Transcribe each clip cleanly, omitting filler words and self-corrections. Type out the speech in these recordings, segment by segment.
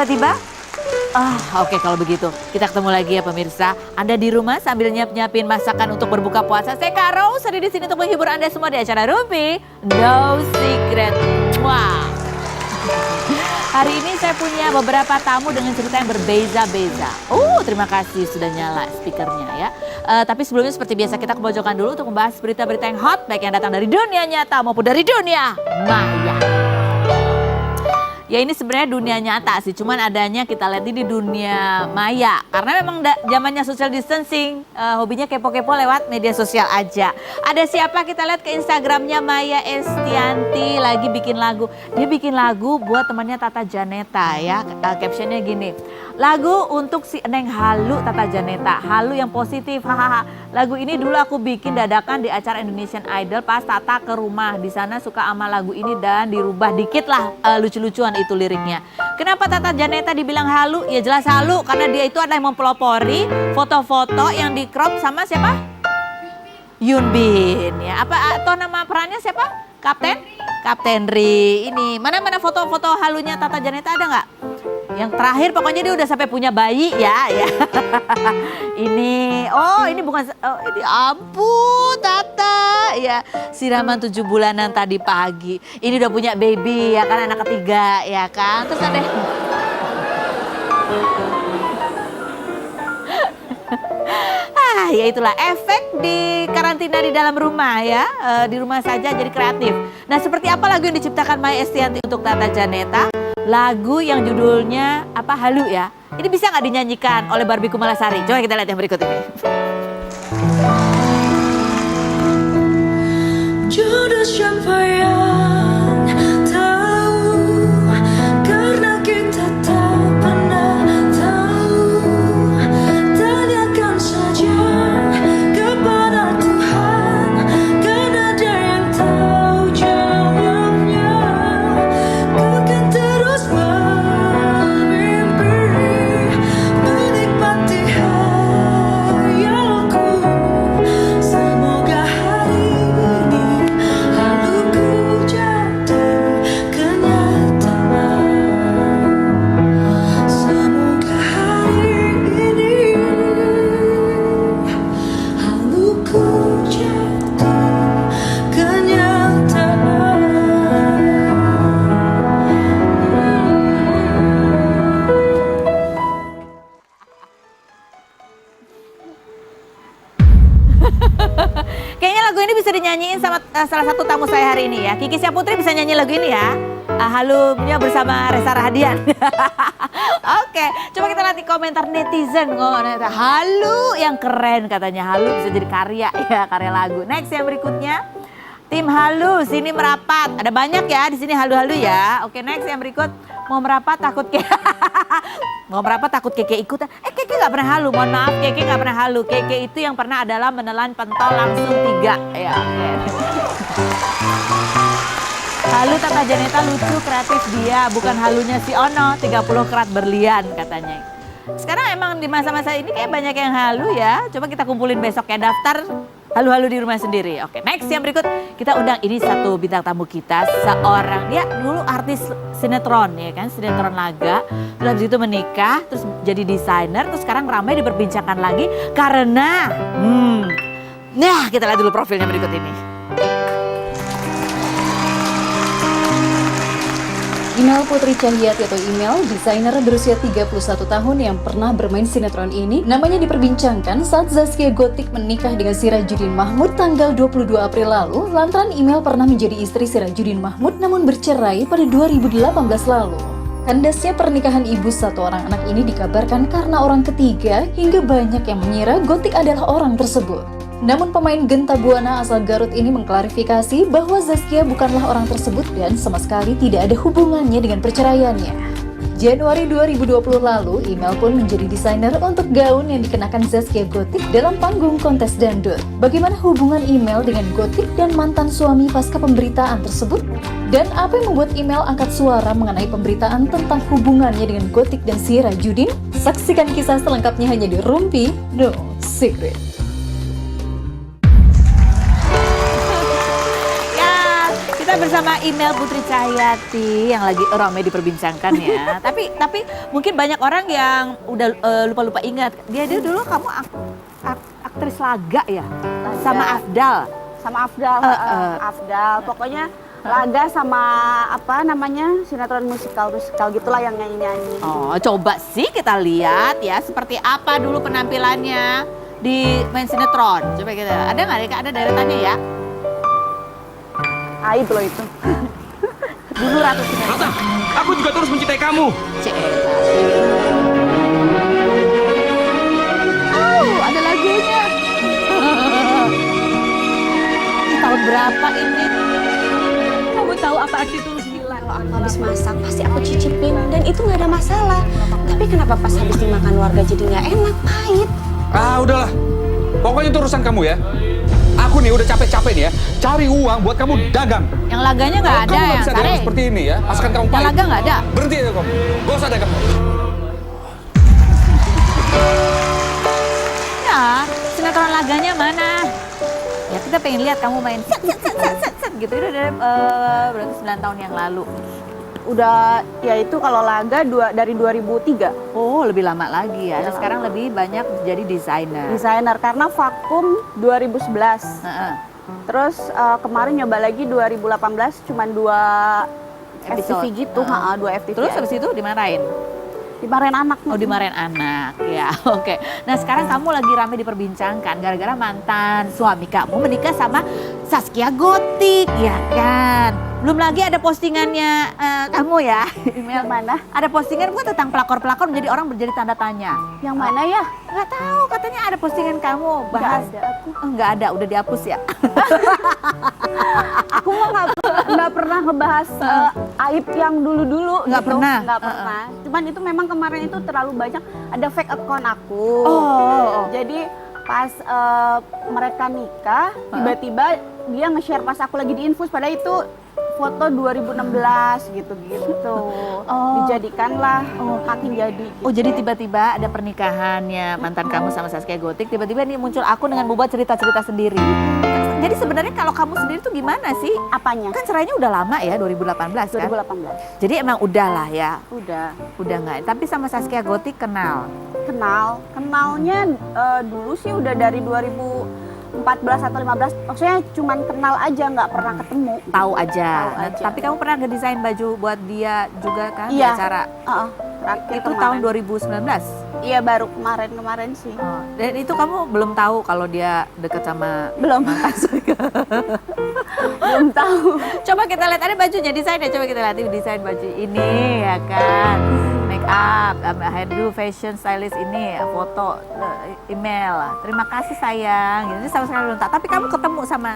tiba-tiba? Oke, kalau begitu kita ketemu lagi ya pemirsa. Anda di rumah sambil nyiapin masakan untuk berbuka puasa. Saya Kak Rose, ada di sini untuk menghibur Anda semua di acara Rumpi No Secret. Wah. Hari ini saya punya beberapa tamu dengan cerita yang berbeza-beza. Terima kasih sudah nyala speakernya ya. Tapi sebelumnya seperti biasa kita ke pojokan dulu untuk membahas berita-berita yang hot, baik yang datang dari dunia nyata maupun dari dunia maya. Ya ini sebenarnya dunia nyata sih, cuman adanya kita lihat di dunia maya. Karena memang zamannya social distancing, hobinya kepo-kepo lewat media sosial aja. Ada siapa? Kita lihat ke Instagramnya Maya Estianti lagi bikin lagu. Dia bikin lagu buat temannya Tata Janeta ya, captionnya gini. Lagu untuk si Neng Halu Tata Janeta, Halu yang positif, hahaha. Lagu ini dulu aku bikin dadakan di acara Indonesian Idol pas Tata ke rumah. Di sana suka sama lagu ini dan dirubah dikit lah lucu-lucuan itu liriknya. Kenapa Tata Janeta dibilang halu? Ya jelas halu karena dia itu ada yang mempelopori foto-foto yang di crop sama siapa? Yoon Bin ya. Apa atau nama perannya siapa? Kapten Ri. Ini mana foto-foto halunya Tata Janeta ada nggak? Yang terakhir pokoknya dia udah sampai punya bayi ya. Ini bukan, ini ampun Tata ya, siraman 7 bulanan tadi pagi. Ini udah punya baby ya kan, anak ketiga ya kan. Terus ada ya itulah efek di karantina di dalam rumah ya, di rumah saja jadi kreatif. Nah seperti apa lagu yang diciptakan Maya Estianti untuk Tata Janeta? Lagu yang judulnya apa, Halu ya. Ini bisa nggak dinyanyikan oleh Barbie Kumalasari? Coba kita lihat yang berikut ini. Jodoh siapa yang tahu, karena kita tak pernah tahu. Tanyakan saja kepada Tuhan, kan ada yang tahu jawabnya. Ku kan terus bermimpi, menikmati hayalku. Semoga hari ini haluku jadi kenyataan. Semoga hari ini haluku jadi kenyataan. Kayaknya lagu ini bisa dinyanyiin sama salah satu tamu saya hari ini ya. Kiki Syaputri bisa nyanyi lagu ini ya. Halunya bersama Reza Rahadian. Oke, coba kita lihat di komentar netizen. Halu yang keren katanya. Halu bisa jadi karya ya, karya lagu. Next yang berikutnya. Tim Halu sini merapat. Ada banyak ya di sini halu-halu ya. Oke, next yang berikut. Mau merapat takut mau merapat takut Keke ikutan. Keke nggak pernah halu. Mohon maaf, Keke nggak pernah halu. Keke itu yang pernah adalah menelan pentol langsung 3. Ya, oke. Halu Tata Janeta lucu, kreatif dia. Bukan halunya si Ono, 30 kerat berlian katanya. Sekarang emang di masa-masa ini kayak banyak yang halu ya. Coba kita kumpulin besok ya daftar halu-halu di rumah sendiri. Oke, next yang berikut kita undang ini satu bintang tamu kita, seorang dia dulu artis sinetron ya kan, sinetron laga, terus habis itu menikah, terus jadi desainer, terus sekarang ramai diperbincangkan lagi karena nah kita lihat dulu profilnya berikut ini. Email Putri Cahyati atau Email, desainer berusia 31 tahun yang pernah bermain sinetron ini, namanya diperbincangkan saat Zaskia Gotik menikah dengan Sirajudin Mahmud tanggal 22 April lalu, lantaran Email pernah menjadi istri Sirajudin Mahmud namun bercerai pada 2018 lalu. Kandasnya pernikahan ibu satu orang anak ini dikabarkan karena orang ketiga, hingga banyak yang mengira Gotik adalah orang tersebut. Namun pemain Genta Buana asal Garut ini mengklarifikasi bahwa Zaskia bukanlah orang tersebut dan sama sekali tidak ada hubungannya dengan perceraiannya. Januari 2020 lalu, Email pun menjadi desainer untuk gaun yang dikenakan Zaskia Gotik dalam panggung kontes dangdut. Bagaimana hubungan Email dengan Gotik dan mantan suami pasca pemberitaan tersebut? Dan apa yang membuat Email angkat suara mengenai pemberitaan tentang hubungannya dengan Gotik dan Sirajudin? Saksikan kisah selengkapnya hanya di Rumpi No Secret. bersama email Putri Cahyati yang lagi ramai diperbincangkan ya. tapi mungkin banyak orang yang udah lupa-lupa ingat. Dia dulu kamu aktris laga ya, sama Afdal. Sama Afdal, Afdal. Pokoknya laga sama apa namanya sinetron musikal gitulah yang nyanyi-nyanyi. Oh, coba sih kita lihat ya seperti apa dulu penampilannya di main sinetron. Coba kita, ada nggak ada deretannya ya? Aib loh itu. Dulu Ratu Sinetron. Rata, aku juga terus mencintai kamu. Oh, ada lagunya. Ini tahun berapa ini? Kamu tahu apa arti tulus hilang? Kalau aku habis masak pasti aku cicipin dan itu nggak ada masalah. Tapi kenapa pas habis dimakan warga jadi nggak enak, pahit? Ah, udahlah. Pokoknya itu urusan kamu ya. Aku nih udah capek-capek nih ya, cari uang buat kamu dagang. Yang laganya nggak ada Kamu nggak yang bisa dagang seperti ini ya, asalkan kamu Yang pahit. laga nggak ada. Berhenti ya kamu, gak usah dagang. Ya, sinetron laganya mana? Ya kita pengen lihat kamu main set gitu. Itu dari berarti 9 tahun yang lalu. Udah ya itu kalau laga dari 2003. Oh, lebih lama lagi ya. Dan sekarang lebih banyak jadi desainer. Desainer karena vakum 2011. Heeh. Terus kemarin nyoba lagi 2018 cuman 2 Episode. FTV gitu, 2 FTV. Terus habis itu dimarahin? dimarahin anak. Oh, dimarahin anak, ya. Oke. Nah, sekarang kamu lagi rame diperbincangkan gara-gara mantan suami kamu menikah sama Zaskia Gotik, ya kan? Belum lagi ada postingannya kamu ya, email mana? Ada postingan bukan tentang pelakor-pelakor menjadi orang berjadi tanda tanya. Yang mana ya? Nggak tahu, katanya ada postingan kamu bahas. Nggak ada aku. Oh, nggak ada, udah dihapus ya. Aku mah nggak pernah ngebahas aib yang dulu-dulu. Nggak pernah? Nggak pernah. Cuman itu memang kemarin itu terlalu banyak ada fake account aku. Oh. Jadi pas mereka nikah, tiba-tiba dia nge-share pas aku lagi di infus, padahal itu foto 2016 gitu-gitu. Oh. Dijadikanlah makin jadi. Oh, jadi tiba-tiba ada pernikahannya mantan kamu sama Zaskia Gotik, tiba-tiba nih muncul aku dengan membuat cerita-cerita sendiri. Jadi sebenarnya kalau kamu sendiri tuh gimana sih? Apanya? Kan cerainya udah lama ya, 2018 kan? 2018. Jadi emang udah lah ya, Udah udah nggak. Tapi sama Zaskia Gotik kenalnya kenalnya dulu sih udah dari 2014 atau 15. Maksudnya cuman kenal aja, nggak pernah ketemu. tahu aja. Tahu Nah, aja. tapi kamu pernah ngedesain baju buat dia juga kan? di Iya. acara Terakhir itu kemarin. tahun 2019. Iya, baru kemarin sih. Oh, dan itu kamu belum tahu kalau dia deket sama Belum. Belum tahu. Coba kita lihat, ada bajunya desainnya, coba kita lihat ini desain baju ini ya kan, make up, hairdo, fashion stylist ini, foto, email. Terima kasih sayang. Ini sama sekali belum tahu. Tapi kamu ketemu sama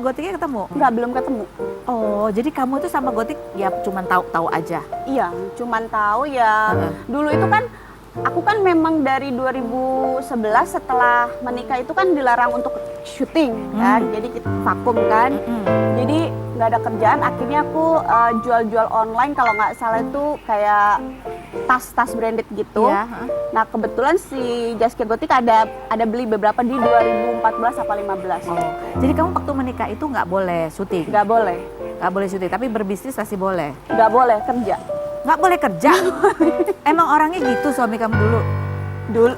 Gotiknya ketemu? Nggak, belum ketemu. Oh, jadi kamu tuh sama Gotik ya cuman tahu aja. Iya, cuman tahu ya. Dulu itu kan aku kan memang dari 2011 setelah menikah itu kan dilarang untuk syuting kan. Jadi kita vakum kan. Jadi nggak ada kerjaan, akhirnya aku jual-jual online, kalau nggak salah itu kayak tas-tas branded gitu. Iya, Nah, kebetulan si Zaskia Gotik ada beli beberapa di 2014 apa 15. Jadi kamu waktu menikah itu nggak boleh syuting? Nggak boleh. Nggak boleh syuting, tapi berbisnis masih boleh? Nggak boleh kerja. Nggak boleh kerja? Emang orangnya gitu suami kamu dulu? Dulu.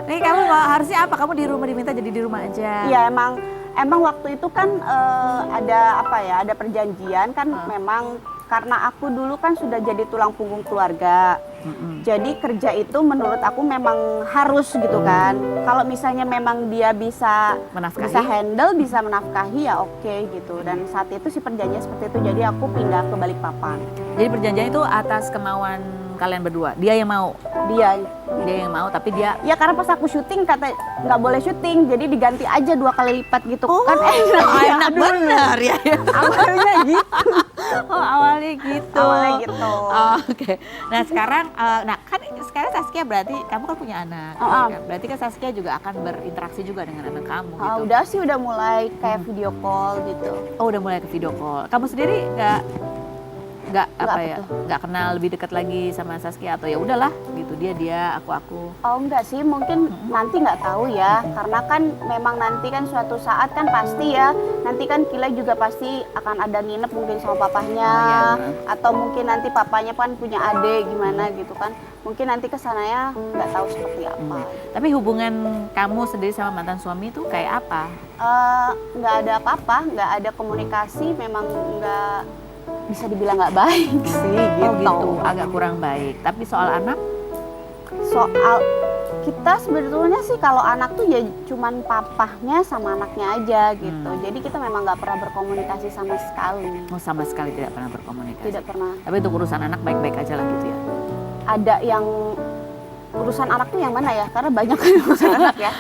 Nih kamu harusnya apa? Kamu di rumah, diminta jadi di rumah aja. Iya, emang waktu itu kan ada apa ya, ada perjanjian kan. Memang karena aku dulu kan sudah jadi tulang punggung keluarga. Jadi kerja itu menurut aku memang harus gitu kan. Kalau misalnya memang dia bisa Menafkahi? handle, bisa menafkahi ya oke gitu. Dan saat itu si perjanjian seperti itu, jadi aku pindah ke Balikpapan. Jadi perjanjian itu atas kemauan kalian berdua? Dia yang mau? Dia Dia yang mau, tapi dia... ya karena pas aku syuting kata nggak boleh syuting, jadi diganti aja 2 kali lipat gitu. Kan enak bener ya. awalnya gitu. Oh, awalnya gitu. Awalnya gitu. Oh, oke. Nah sekarang, sekarang Zaskia berarti kamu kan punya anak. Kan? Berarti kan Zaskia juga akan berinteraksi juga dengan anak kamu gitu. Udah sih, udah mulai kayak video call gitu. Oh, udah mulai ke video call. Kamu sendiri nggak apa ya, nggak kenal lebih dekat lagi sama Saskia atau ya udahlah gitu, dia aku. Oh enggak sih, mungkin nanti nggak tahu ya, karena kan memang nanti kan suatu saat kan pasti ya, nanti kan Kila juga pasti akan ada nginep mungkin sama papahnya, atau mungkin nanti papanya kan punya adik gimana gitu kan, mungkin nanti kesananya nggak tahu seperti apa. Tapi hubungan kamu sendiri sama mantan suami itu kayak apa? Nggak ada apa-apa, nggak ada komunikasi, memang nggak bisa dibilang nggak baik sih gitu. Oh gitu, agak kurang baik. Tapi soal anak? Soal kita sebetulnya sih kalau anak tuh ya cuman papahnya sama anaknya aja gitu. Jadi kita memang nggak pernah berkomunikasi sama sekali. Oh sama sekali tidak pernah berkomunikasi? Tidak pernah. Tapi untuk urusan anak baik-baik aja lah gitu ya? Ada yang urusan anak tuh yang mana ya? Karena banyak urusan anak ya.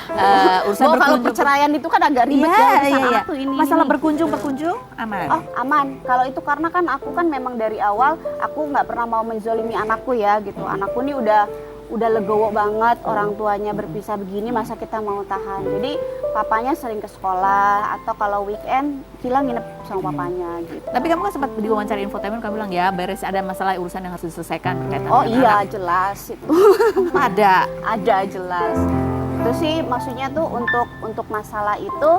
Urusan kalau berkunjung- perceraian itu kan agak ribet ya urusan anak tuh ini. Masalah ini. berkunjung aman? Oh aman, kalau itu karena kan aku kan memang dari awal aku nggak pernah mau menzolimi anakku ya gitu. Anakku nih udah legowo banget, orang tuanya berpisah begini masa kita mau tahan. Jadi papanya sering ke sekolah atau kalau weekend Kila nginep sama papanya gitu. Tapi kamu kan sempat diwawancara infotainment, kamu bilang ya beres ada masalah urusan yang harus diselesaikan berkaitan Oh dengan iya anak. jelas itu. Ada Jelas. Itu sih maksudnya tuh untuk masalah itu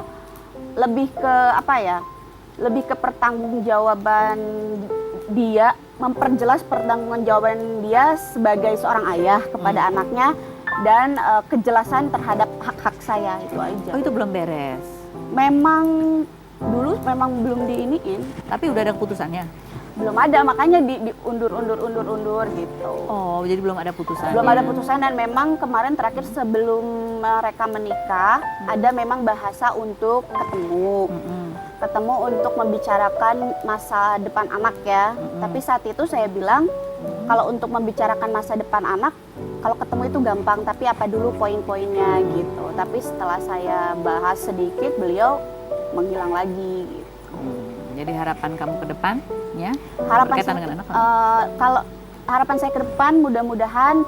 lebih ke apa ya? Lebih ke pertanggungjawaban dia, memperjelas pertanggungjawaban dia sebagai seorang ayah kepada anaknya dan kejelasan terhadap hak-hak saya itu aja. Oh itu belum beres? Memang dulu memang belum diiniin, Tapi udah ada keputusannya? belum ada, makanya diundur gitu. Oh jadi belum ada putusan? Belum ada putusan dan memang kemarin terakhir sebelum mereka menikah ada memang bahasa untuk ketemu untuk membicarakan masa depan anak ya. Tapi saat itu saya bilang kalau untuk membicarakan masa depan anak kalau ketemu itu gampang, tapi apa dulu poin-poinnya gitu. Tapi setelah saya bahas sedikit beliau menghilang lagi gitu. Jadi harapan kamu ke depannya Harapan berkaitan saya, dengan anak? kalau harapan saya ke depan mudah-mudahan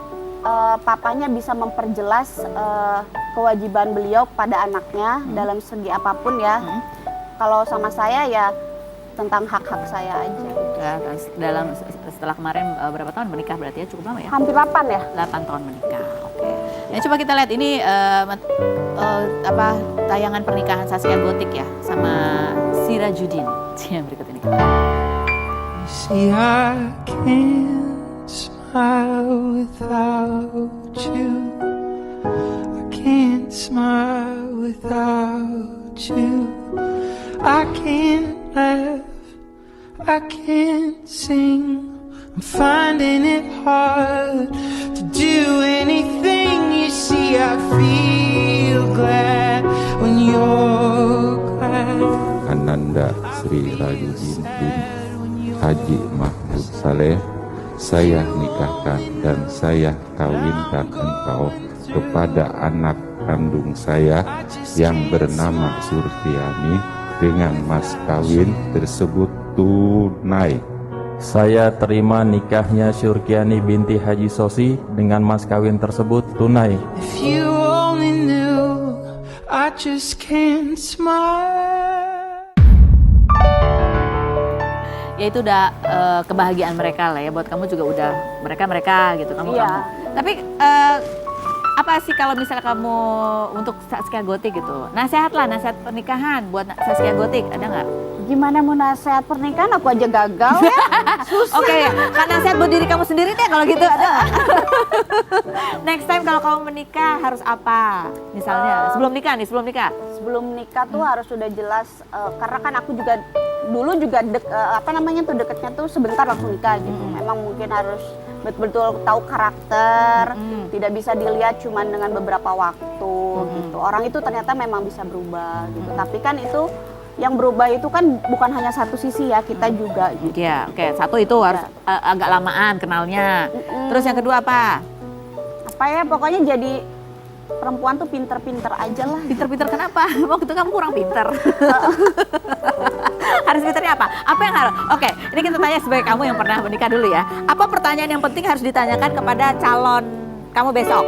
papanya bisa memperjelas kewajiban beliau pada anaknya dalam segi apapun ya. Kalau sama saya ya tentang hak-hak saya aja. Ya, setelah kemarin berapa tahun menikah berarti ya, cukup lama ya? Hampir 8 ya. 8 tahun menikah. Oke. Nah, coba kita lihat ini tayangan pernikahan Saskia Gotik ya sama Sirajudin. Yang berikut ini. See, I can't smile without you. I can't smile without you. I can't laugh, I can't sing. I'm finding it hard to do anything. You see, I feel glad when you're glad. Ananda Sri Rayu binti Haji Mahmud Saleh, saya nikahkan dan saya kawinkan engkau kepada anak kandung saya yang bernama Surtiani dengan mas kawin tersebut tunai. Saya terima nikahnya Surkiani binti Haji Sosi dengan mas kawin tersebut tunai. If you only knew, I just can't smile. Ya itu udah kebahagiaan mereka lah ya, buat kamu juga udah mereka gitu, kamu. Tapi apa sih kalau misalnya kamu untuk Saskia Gotik gitu, nasihat pernikahan buat Saskia Gotik, ada nggak? Gimana mau nasihat pernikahan, aku aja gagal ya. Oke, kan nasihat buat diri kamu sendiri deh kalau gitu ada. Next time kalau kamu menikah harus apa? Misalnya sebelum nikah. Sebelum nikah tuh harus sudah jelas, karena kan aku juga dulu juga deketnya tuh sebentar langsung nikah gitu. Memang mungkin harus betul-betul tahu karakter, tidak bisa dilihat cuman dengan beberapa waktu gitu. Orang itu ternyata memang bisa berubah gitu. Tapi kan itu yang berubah itu kan bukan hanya satu sisi ya, kita juga gitu. Ya, oke. Satu itu harus agak lamaan kenalnya. Terus yang kedua apa? Apa ya, pokoknya jadi perempuan tuh pinter-pinter aja lah. Pinter-pinter kenapa? Waktu itu kamu kurang pinter. Harus pinternya apa? Apa yang harus? Oke, ini kita tanya sebagai kamu yang pernah menikah dulu ya. Apa pertanyaan yang penting harus ditanyakan kepada calon kamu besok?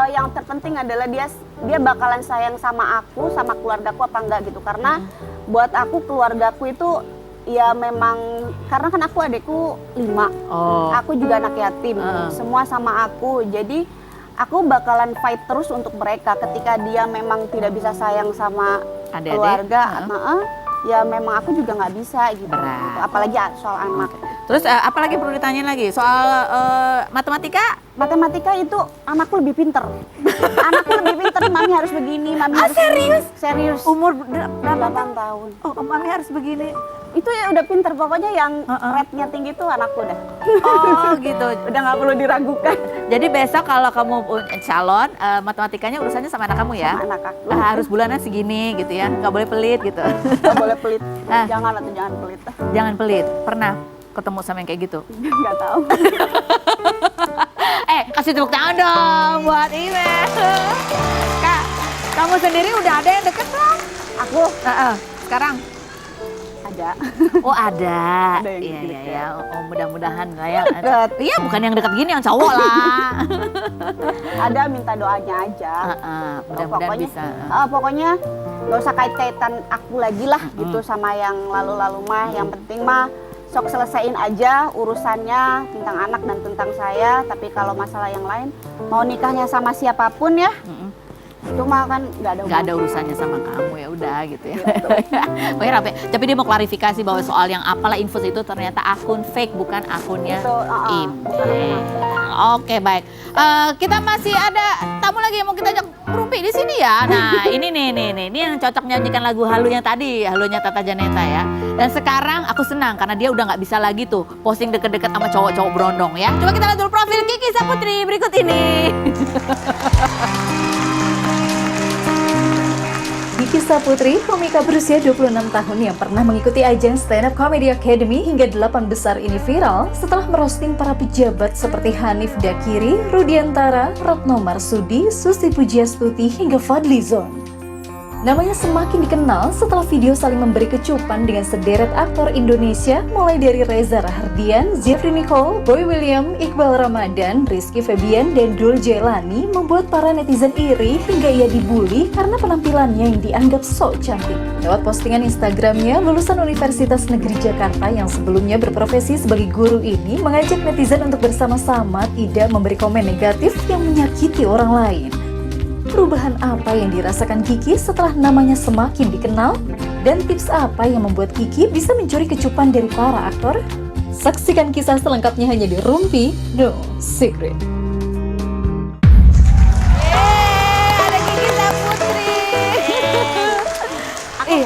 Yang terpenting adalah dia bakalan sayang sama aku, sama keluargaku apa enggak gitu. Karena buat aku keluargaku itu ya memang karena kan aku adekku 5. Oh. Aku juga anak yatim. Semua sama aku. Jadi aku bakalan fight terus untuk mereka ketika dia memang tidak bisa sayang sama Adik-adik? keluarga. Ya memang aku juga nggak bisa gitu. Berat. Apalagi soal anak. Terus apalagi perlu ditanyain lagi soal matematika? Matematika itu anakku lebih pinter. Anakku lebih pinter, mami harus begini, mami harus serius? begini. Serius. Umur berapa? 8 tahun. Oh, mami harus begini. Itu ya udah pinter, pokoknya yang rate-nya tinggi tuh anakku dah. Oh gitu. Udah nggak perlu diragukan. Jadi besok kalau kamu calon, matematikanya urusannya sama anak kamu ya? Sama anak aku. Harus bulanan segini gitu ya, nggak boleh pelit gitu. Nggak boleh pelit. Ah. Jangan atau jangan pelit. Jangan pelit. Pernah ketemu sama yang kayak gitu? Nggak tahu. Kasih tepuk tangan dong buat Iwe. Kak, kamu sendiri udah ada yang deket belum? Aku Sekarang? ada. Oh ada. Ada yang Iya deket. iya. Oh mudah-mudahan lah ya. Deket. Iya bukan yang deket gini, yang cowok lah. Ada, minta doanya aja. Mudah-mudahan Pokoknya, bisa. pokoknya nggak usah kait-kaitan aku lagi lah gitu sama yang lalu-lalu mah. Yang penting mah sok selesaiin aja urusannya tentang anak dan tentang saya. Tapi kalau masalah yang lain, mau nikahnya sama siapapun ya, itu mah kan nggak Nggak ada urusannya sama kamu, ya udah gitu ya. Pokoknya rapi. Tapi dia mau klarifikasi bahwa soal yang apalah info itu ternyata akun fake, bukan akunnya Betul, email. Oke baik. Kita masih ada tamu lagi yang mau kita ajak berumpi di sini ya. Nah ini nih yang cocok nyanyikan lagu halunya tadi, halunya Tata Janeta ya. Dan sekarang aku senang karena dia udah nggak bisa lagi tuh posting deket-deket sama cowok-cowok berondong ya. Coba kita lihat dulu profil Kiki Saputri berikut ini. Kiki Saputri, komika berusia 26 tahun yang pernah mengikuti ajang Stand Up Comedy Academy hingga 8 besar ini viral setelah merosting para pejabat seperti Hanif Dakiri, Rudiantara, Retno Marsudi, Susi Pujiastuti hingga Fadlizon. Namanya semakin dikenal setelah video saling memberi kecupan dengan sederet aktor Indonesia mulai dari Reza Rahardian, Jeffrey Nicole, Boy William, Iqbal Ramadan, Rizky Febian, dan Dul Jailani membuat para netizen iri hingga ia dibully karena penampilannya yang dianggap sok cantik. Lewat postingan Instagramnya, lulusan Universitas Negeri Jakarta yang sebelumnya berprofesi sebagai guru ini mengajak netizen untuk bersama-sama tidak memberi komen negatif yang menyakiti orang lain. Perubahan apa yang dirasakan Kiki setelah namanya semakin dikenal? Dan tips apa yang membuat Kiki bisa mencuri kecupan dari para aktor? Saksikan kisah selengkapnya hanya di Rumpi No Secret. Ada Kiki Saputri.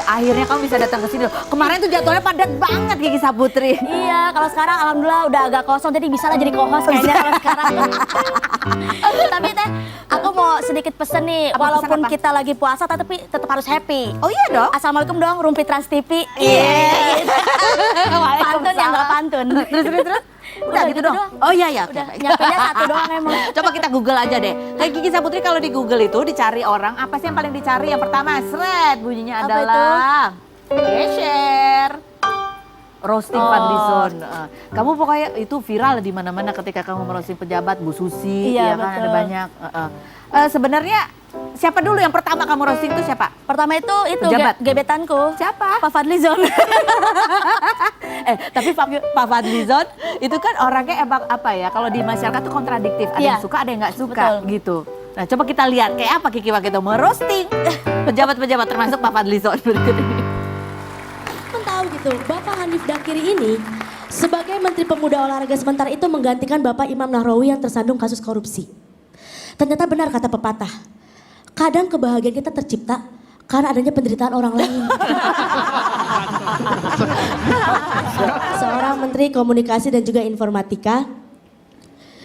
Akhirnya kamu bisa datang ke sini. Kemarin tuh jadwalnya padat banget Kiki Saputri. Iya, kalau sekarang alhamdulillah udah agak kosong, jadi bisa lah jadi co-host kayaknya kalau sekarang. Tapi teh, aku mau sedikit pesen nih, walaupun apa? kita lagi puasa tapi tetap harus happy. Oh iya dong. Assalamualaikum dong, Rumpi Trans TV. Iya. Pantun yang nggak pantun. Terus. Udah gitu dong. Oh iya ya. Udah, nyampenya satu doang emang. Coba kita Google aja deh. Kayak Kiki Saputri kalau di Google itu dicari orang, apa sih yang paling dicari? Yang pertama, seret bunyinya Apa adalah share. Roasting Fadlizon. Kamu pokoknya itu viral di mana-mana ketika kamu merosting pejabat, Bu Susi, Iya, ya kan betul. ada banyak. Sebenarnya siapa dulu yang pertama kamu roasting itu siapa? Pertama itu Pejabat. gebetanku. Siapa? Pak Fadlizon. Tapi Pak Fadlizon itu kan orangnya emang apa ya, kalau di masyarakat tuh kontradiktif, ada yang Iya. suka ada yang nggak suka Betul. gitu. Nah coba kita lihat kayak apa Kiki waktu itu merosting pejabat-pejabat termasuk Pak Fadlizon berikut ini. Tahu gitu, Bapak Hanif Dakiri ini sebagai Menteri Pemuda Olahraga sementara itu menggantikan Bapak Imam Nahrawi yang tersandung kasus korupsi. Ternyata benar kata pepatah, kadang kebahagiaan kita tercipta karena adanya penderitaan orang lain. Seorang Menteri Komunikasi dan juga Informatika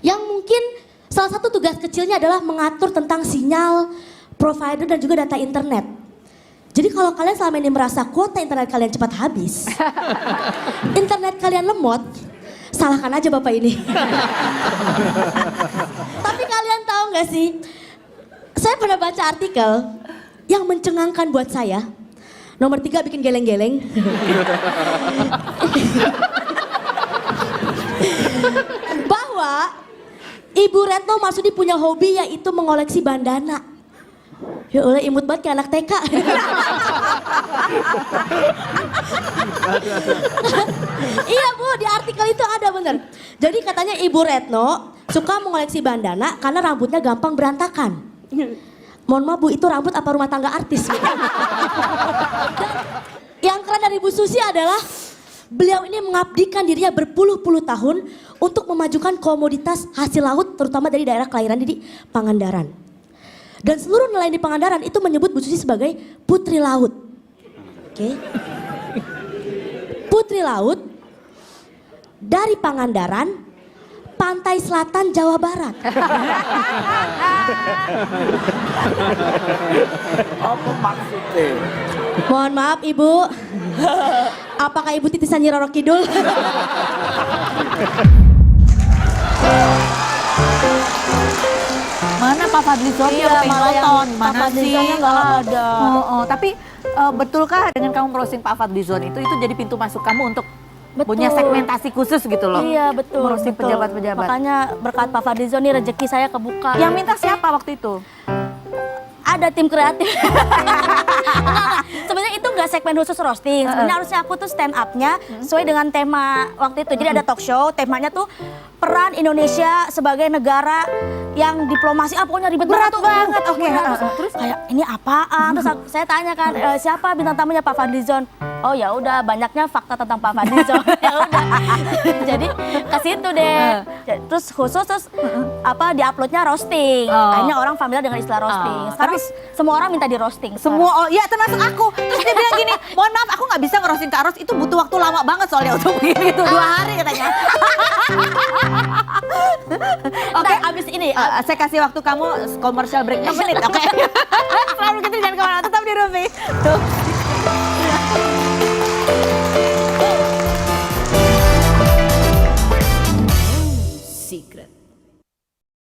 yang mungkin salah satu tugas kecilnya adalah mengatur tentang sinyal, provider dan juga data internet. Jadi kalau kalian selama ini merasa kuota internet kalian cepat habis, internet kalian lemot, salahkan aja Bapak ini. Tapi kalian tahu nggak sih, saya pernah baca artikel yang mencengangkan buat saya. Nomor 3 bikin geleng-geleng. Bahwa Ibu Retno Marsudi punya hobi yaitu mengoleksi bandana. Ya Allah, imut banget kayak anak TK. Iya Bu, di artikel itu ada bener. Jadi katanya Ibu Retno suka mengoleksi bandana karena rambutnya gampang berantakan. Mohon maaf Bu, itu rambut apa rumah tangga artis? Dan yang keren dari Bu Susi adalah beliau ini mengabdikan dirinya berpuluh-puluh tahun untuk memajukan komoditas hasil laut terutama dari daerah kelahiran di Pangandaran. Dan seluruh nelayan di Pangandaran itu menyebut Bu Susi sebagai putri laut. Oke. Putri laut dari Pangandaran, pantai selatan Jawa Barat. Apa maksudnya? Mohon maaf Ibu. Apakah Ibu titisan Nyi Roro Kidul? Mana Pak Fadlizon? Iya, malah yang Mana Pak Fadlizonnya sih? nggak ada. Tapi betulkah dengan kamu browsing Pak Fadlizon itu jadi pintu masuk kamu untuk punya segmentasi khusus gitu loh? Iya betul. Browsing betul. pejabat-pejabat. Makanya berkat Pak Fadlizon nih rezeki saya kebuka. Yang minta siapa waktu itu? Ada tim kreatif. Enggak. Sebenarnya itu nggak segmen khusus roasting. Sebenarnya harusnya aku tuh stand up-nya sesuai dengan tema waktu itu. Jadi ada talk show, temanya tuh peran Indonesia sebagai negara yang diplomasi. Pokoknya ribet Berat tuh. banget. Oke. Terus kayak ini apaan? Terus saya tanya kan siapa bintang tamunya Pak Fadlizon? Oh ya udah, banyaknya fakta tentang Pak Fadlizon. Ya udah. Jadi ke situ deh. Terus khusus diuploadnya roasting. Akhirnya orang familiar dengan istilah roasting. Sekarang semua orang minta di roasting. Semua, ya termasuk aku. Terus dia bilang gini, mohon maaf aku nggak bisa ngerosting Kak Ros, itu butuh waktu lama banget soalnya untuk begini gitu, 2 hari katanya. Oke, abis ini Saya kasih waktu kamu commercial break 6 menit, oke? Selalu begitu, jangan kemana-mana, tetap di Rupi. Tuh.